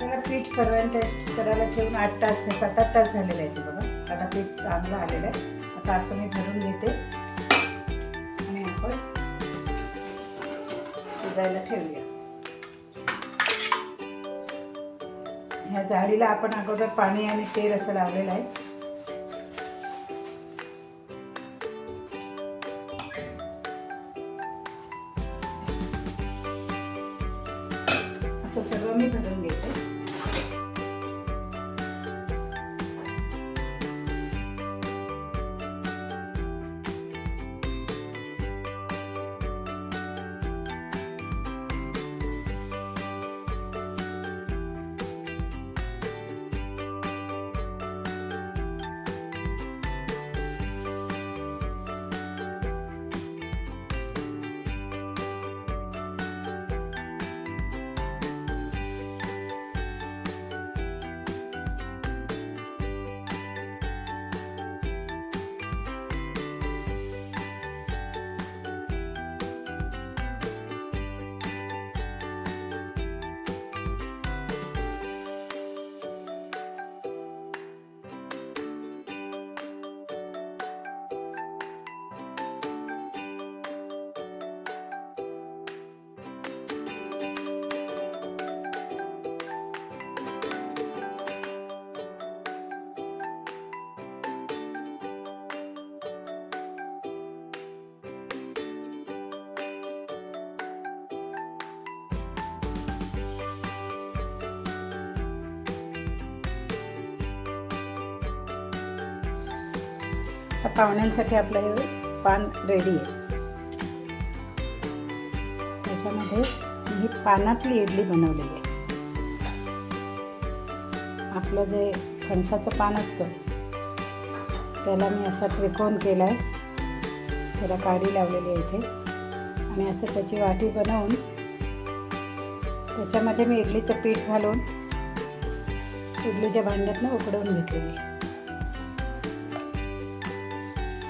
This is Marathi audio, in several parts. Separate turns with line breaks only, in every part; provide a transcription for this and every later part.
आपल्याला पीठ फर्मेंटेट करायला ठेवून 8 तास 7-8 तास झालेले आहेत बघा. आता पीठ चांगलं आलेलं आहे. आता असं मी भरून घेते आणि आपण शिजायला ठेवूया. ह्या जाळीला आपण अगोदर पाणी आणि तेल असं लावलेलं आहे. असं सगळं मी भरून घेते. आता पाहुण्यांसाठी आपलं हे पान रेडी आहे. त्याच्यामध्ये ही पानातली इडली बनवलेली आहे. आपलं जे फणसाचं पान असतं त्याला मी असा त्रिकोण केला आहे. त्याला काडी लावलेली आहे इथे आणि असं त्याची वाटी बनवून त्याच्यामध्ये मी इडलीचं पीठ घालून इडलीच्या भांड्यातनं उकडवून घेतलेली आहे.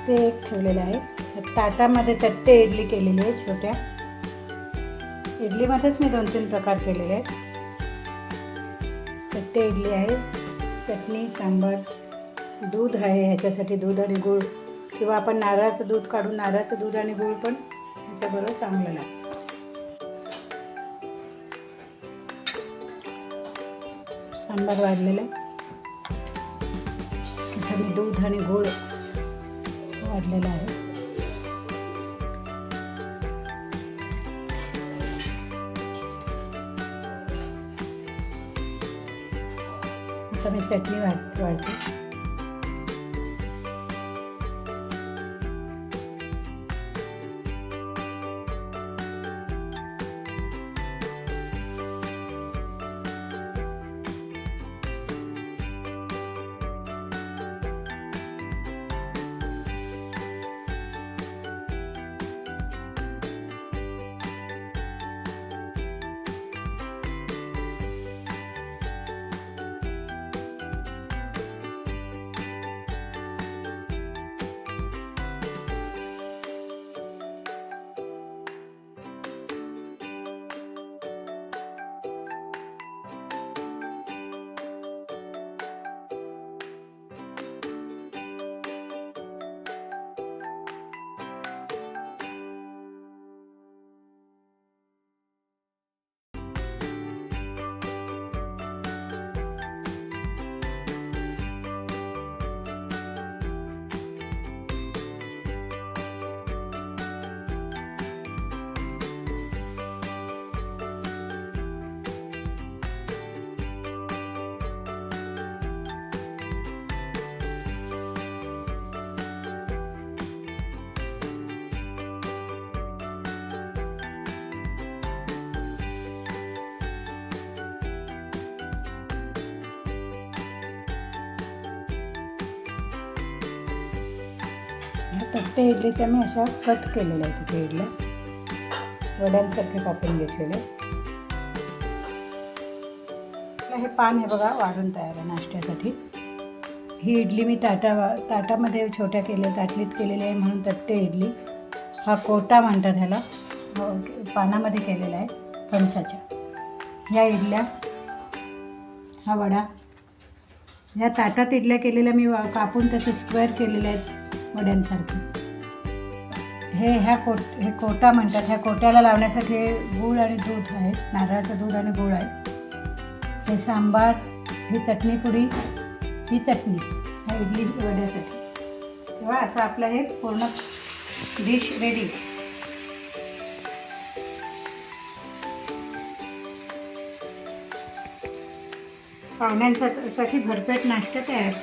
ते एक ठेवलेलं आहे. ताटामध्ये तट्टे इडली केलेली आहे. छोट्या इडलीमध्येच मी 2-3 प्रकार केलेले आहेत. तट्टे इडली आहे. चटणी सांबार, दूध आहे. ह्याच्यासाठी दूध आणि गूळ किंवा आपण नारळाचं दूध काढून नारळाचं दूध आणि गूळ पण ह्याच्याबरोबर चांगलं लागतं. सांबार वाढलेलं आहे. इथं मी दूध आणि गूळ वाढलेला आहे. आता मी चटणी वाढते. तट्टे इडलीच्या मी अशा कट केलेल्या आहेत. तिथे इडल्या वड्यांसारखे कापून घेतलेले. हे पान हे बघा वाढून तयार आहे नाश्त्यासाठी. ही इडली मी ताटामध्ये छोट्या ताटलीत केलेली आहे म्हणून तट्टे इडली. हा कोटा म्हणतात ह्याला. पानामध्ये केलेला आहे फणसाच्या. ह्या इडल्या हा वडा. ह्या ताटात इडल्या केलेल्या मी कापून त्याचे स्क्वेअर केलेले आहेत वड्यांसारखे. हे कोटा म्हणतात. ह्या कोट्याला लावण्यासाठी गूळ आणि दूध आहे, नारळाचं दूध आणि गूळ आहे. हे सांबार, ही चटणी पुडी, ही चटणी ह्या इडली वड्यासाठी. तेव्हा असं आपलं हे पूर्ण डिश रेडी. पाहुण्यांसाठी भरपेट नाश्ता तयार.